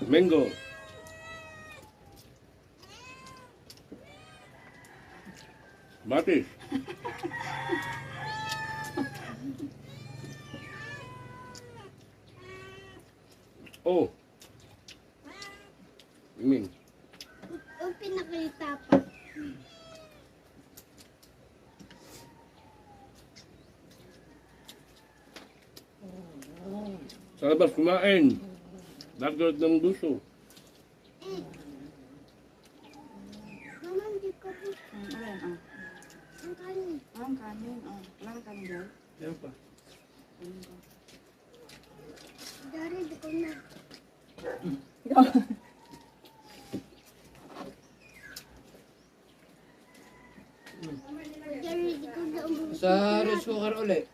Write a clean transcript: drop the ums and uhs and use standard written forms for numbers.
Mango. Batis. Oh. Ming. Yung pinakalitapang. Sa labas kumain. Dagat ng gusto. Mama, hindi ko po. Ayan, ah. Ang kanin. Ang kanin, oh. Wala kang kanin dyan? Yan pa. Dari, di ko na. Dari, di ko na. Sa rice cooker ulit.